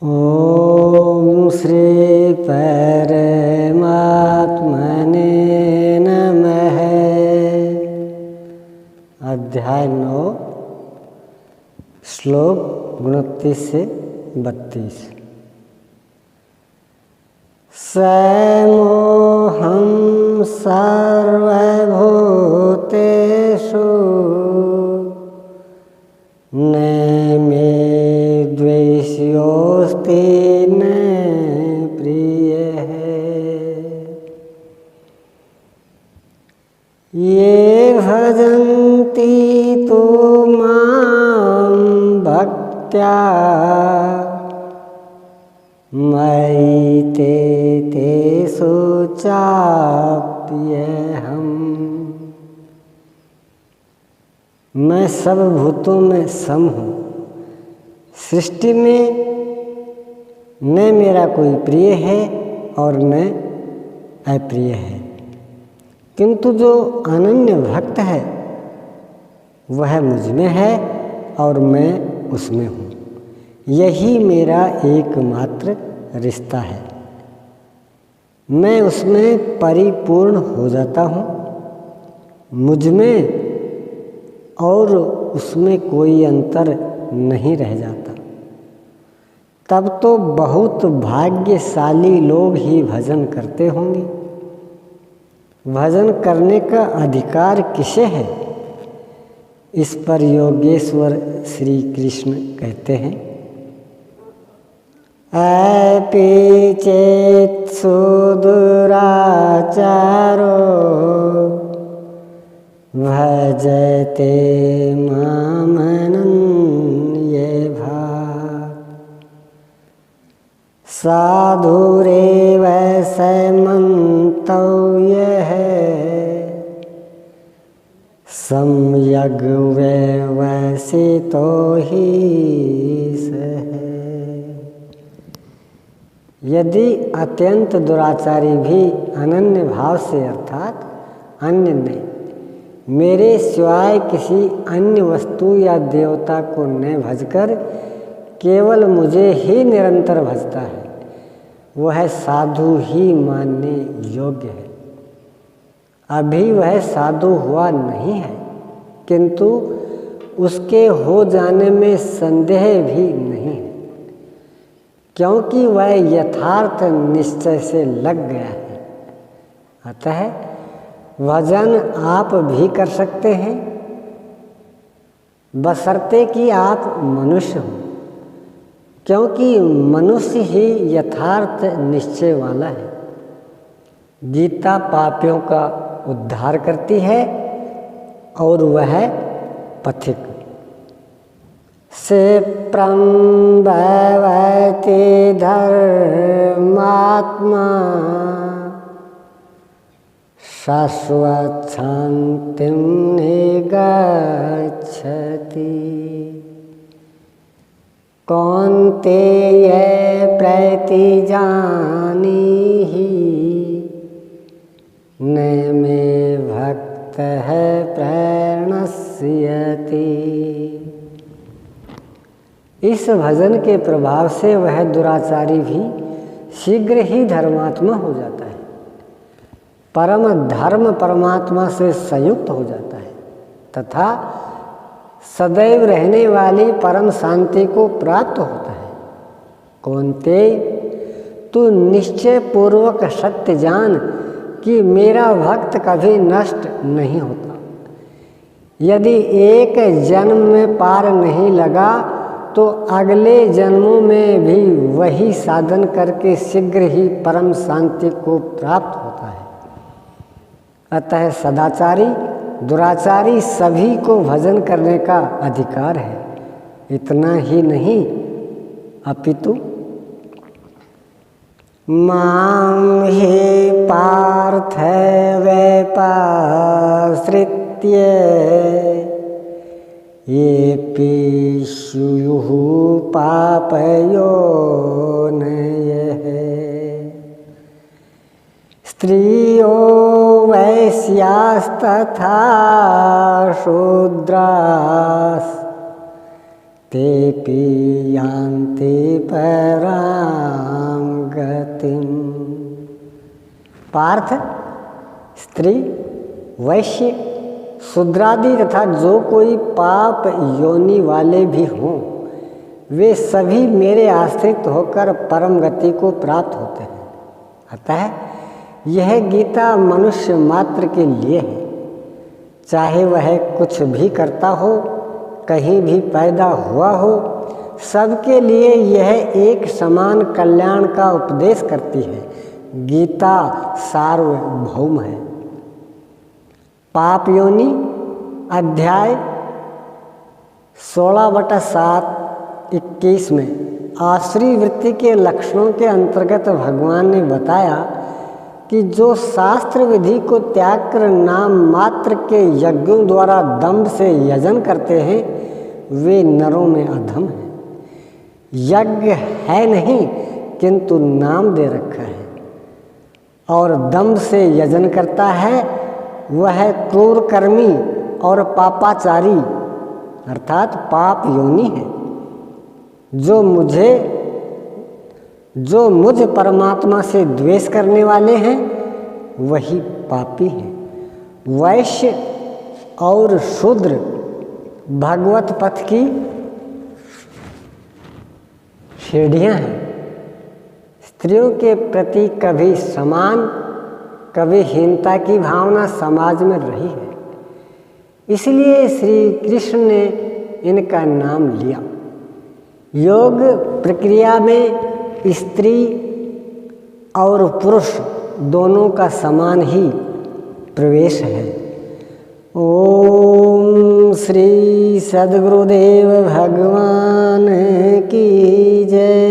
ओम श्री परमात्मने नमः। अध्याय 9 श्लोक 29 से 32। समोहं सर्वभूतेषु न मे द्वेष्योऽस्ति न प्रियः। ये भजन्ति तु मां भक्त्या मयि तेषु चाप्यहम्। मैं सब भूतों में सम हूँ। सृष्टि में न मेरा कोई प्रिय है और न अप्रिय है, किंतु जो अनन्य भक्त है वह मुझ में है और मैं उसमें हूँ। यही मेरा एकमात्र रिश्ता है। मैं उसमें परिपूर्ण हो जाता हूँ। मुझ में और उसमें कोई अंतर नहीं रह जाता। तब तो बहुत भाग्यशाली लोग ही भजन करते होंगे। भजन करने का अधिकार किसे है? इस पर योगेश्वर श्री कृष्ण कहते हैं, अपि चेत् सुदुराचारो भजते मामनन्यभाक् साधुरेव स मन्तव्यः सम्यग् व्यवसितो हि सः। यदि अत्यंत दुराचारी भी अनन्य भाव से अर्थात अन्य नहीं, मेरे सिवाय किसी अन्य वस्तु या देवता को न भजकर केवल मुझे ही निरंतर भजता है, वह साधु ही मानने योग्य है। अभी वह साधु हुआ नहीं है, किंतु उसके हो जाने में संदेह भी नहीं है, क्योंकि वह यथार्थ निश्चय से लग गया है। अतः भजन आप भी कर सकते हैं, बशर्ते कि आप मनुष्य हो, क्योंकि मनुष्य ही यथार्थ निश्चय वाला है। गीता पापियों का उद्धार करती है और वह पथिक से प्रम्भवति धर्मात्मा शाश्वत शांतिं निगच्छति। कौन्तेय प्रतिजानीहि न मे भक्तः प्रणश्यति। इस भजन के प्रभाव से वह दुराचारी भी शीघ्र ही धर्मात्मा हो जाता है, परम धर्म परमात्मा से संयुक्त हो जाता है तथा सदैव रहने वाली परम शांति को प्राप्त होता है। कौन्तेय, तू निश्चय पूर्वक सत्य जान कि मेरा भक्त कभी नष्ट नहीं होता। यदि एक जन्म में पार नहीं लगा तो अगले जन्मों में भी वही साधन करके शीघ्र ही परम शांति को प्राप्त होता है। अतः सदाचारी दुराचारी सभी को भजन करने का अधिकार है। इतना ही नहीं, अपितु मां हे पार्थ व्यपाश्रित्य येऽपि स्युः पापयोनयः स्त्रियो वैश्यास्तथा शूद्रास् तेऽपि यान्ति परां पार्थ, स्त्री, वैश्य, शूद्रादि तथा जो कोई पाप योनि वाले भी हों, वे सभी मेरे आश्रित होकर परम गति को प्राप्त होते हैं। अतः यह गीता मनुष्य मात्र के लिए है। चाहे वह कुछ भी करता हो, कहीं भी पैदा हुआ हो, सबके लिए यह एक समान कल्याण का उपदेश करती है। गीता सार्वभौम है। पाप योनि अध्याय 16/7-21 में आसुरी वृत्ति के लक्षणों के अंतर्गत भगवान ने बताया कि जो शास्त्र विधि को त्याग कर नाम मात्र के यज्ञों द्वारा दम्भ से यजन करते हैं, वे नरों में अधम हैं। यज्ञ है नहीं किंतु नाम दे रखा है, और दम्भ से यजन करता है वह क्रूर कर्मी और पापाचारी अर्थात पाप योनि है। जो मुझ परमात्मा से द्वेष करने वाले हैं वही पापी हैं। वैश्य और शूद्र भगवत पथ की सीढ़ियां हैं। स्त्रियों के प्रति कभी समान कभी हीनता की भावना समाज में रही है, इसलिए श्री कृष्ण ने इनका नाम लिया। योग प्रक्रिया में स्त्री और पुरुष दोनों का समान ही प्रवेश है। ओम श्री सद्गुरुदेव भगवान की जय।